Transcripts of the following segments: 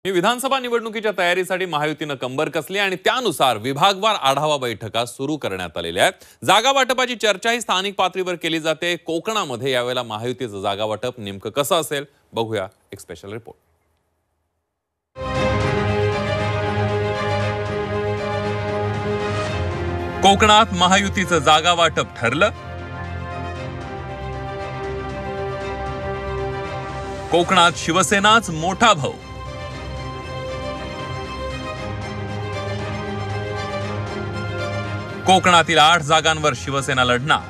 ही विधानसभा निवडणुकीच्या तयारीसाठी महायुतीने कंबर कसली आणि त्यानुसार विभागवार आढावा बैठका सुरू करण्यात आलेल्या आहेत। जागा वाटपाची चर्चा ही स्थानिक पातळीवर केली जाते। कोकणामध्ये यावेळेला महायुतीचं जागा वाटप नेमकं कसं असेल बघूया एक स्पेशल रिपोर्ट। कोकणात महायुतीचं जागा वाटप ठरलं। कोकणात शिवसेनाच मोठा भाऊ। कोकणातील 8 जागांवर शिवसेना लढणार।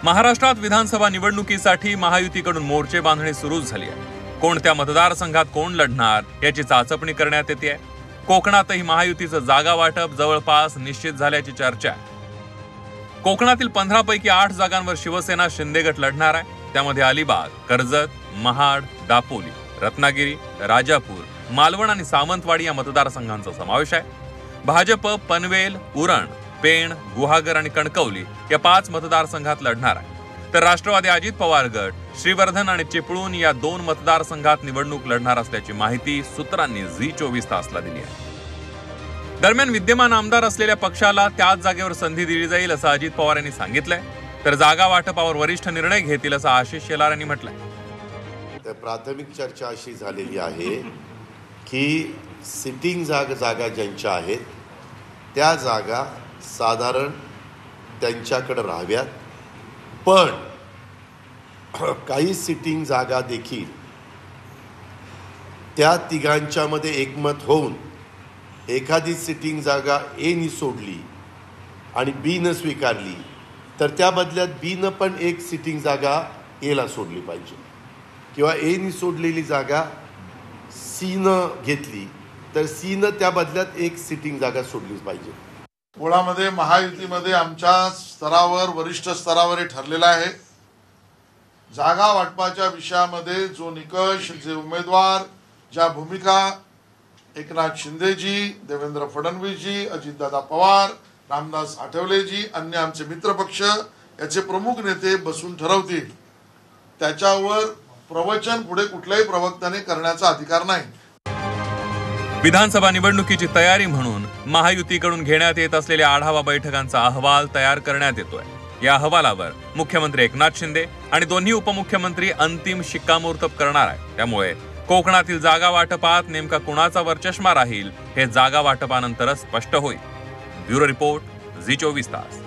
महाराष्ट्रात विधानसभा निवडणुकीसाठी महायुतीकडून मोर्चे बांधणी सुरू झाली आहे। कोणत्या मतदारसंघात कोण लढणार याची चाचपणी करण्यात येते आहे। कोकणातही महायुतीचं जागा वाटप जवळपास निश्चित झाल्याची चर्चा आहे। कोकणातील 15 पैकी 8 जागांवर शिवसेना शिंदे गट लढणार आहे। त्यामध्ये अलिबाग, कर्जत, महाड, दापोली, रत्नागिरी, राजापूर, मालवण आणि सावंतवाडी या मतदारसंघांचा समावेश आहे। भाजप पनवेल, उरण, पेण, गुहागर आणि कणकवली या 5 मतदारसंघात लढणार आहे। तर राष्ट्रवादी अजित पवार गट श्रीवर्धन आणि चिपळूण या 2 मतदारसंघात निवडणूक लढणार असल्याची माहिती सूत्रांनी झी24 तासला दिली आहे। दरम्यान विद्यमान आमदार असलेल्या पक्षाला त्याच जागेवर संधी दिली जाईल असं अजित पवार यांनी सांगितलंय। तर जागा वाटपावर वरिष्ठ निर्णय घेतील असं आशिष शेलार यांनी म्हटलंय। तर प्राथमिक चर्चा अशी झालेली आहे की सिटिंग जागा ज्यांच्या आहेत त्या जागा साधारण त्यांच्याकडे राहाव्यात, पण काही सिटिंग जागा देखील त्या तिघांच्यामध्ये एकमत होऊन एखादी सिटिंग जागा एनी सोडली आणि बीनं स्वीकारली तर त्या बदल्यात बीनं पण एक सिटिंग जागा एला सोडली पाहिजे, किंवा एनी सोडलेली जागा सीनं घेतली तर सीनं त्या बदल्यात एक सिटिंग जागा सोडलीच पाहिजे। मुळामध्ये महायुतीमध्ये आमच्या स्तरावर वरिष्ठ स्तरावर हे ठरलेलं आहे। जागा वाटपाच्या विषयामध्ये जो निकष, जे उमेदवार, ज्या भूमिका एकनाथ शिंदेजी, देवेंद्र फडणवीसजी, अजितदादा पवार, रामदास आठवलेजी, अन्य आमचे मित्रपक्ष याचे प्रमुख नेते बसून ठरवतील, त्याच्यावर प्रवचन पुढे कुठल्याही प्रवक्त्याने करण्याचा अधिकार नाही। विधानसभा निवडणुकीची तयारी म्हणून महायुतीकडून घेण्यात येत असलेल्या आढावा बैठकांचा अहवाल तयार करण्यात येतोय। या अहवालावर मुख्यमंत्री एकनाथ शिंदे आणि दोन्ही उपमुख्यमंत्री अंतिम शिक्कामोर्तब करणार आहेत। त्यामुळे कोकणातील जागा वाटपात नेमका कुणाचा वरचष्मा राहील हे जागा वाटपानंतरच स्पष्ट होईल। ब्युरो रिपोर्ट, झी24 तास।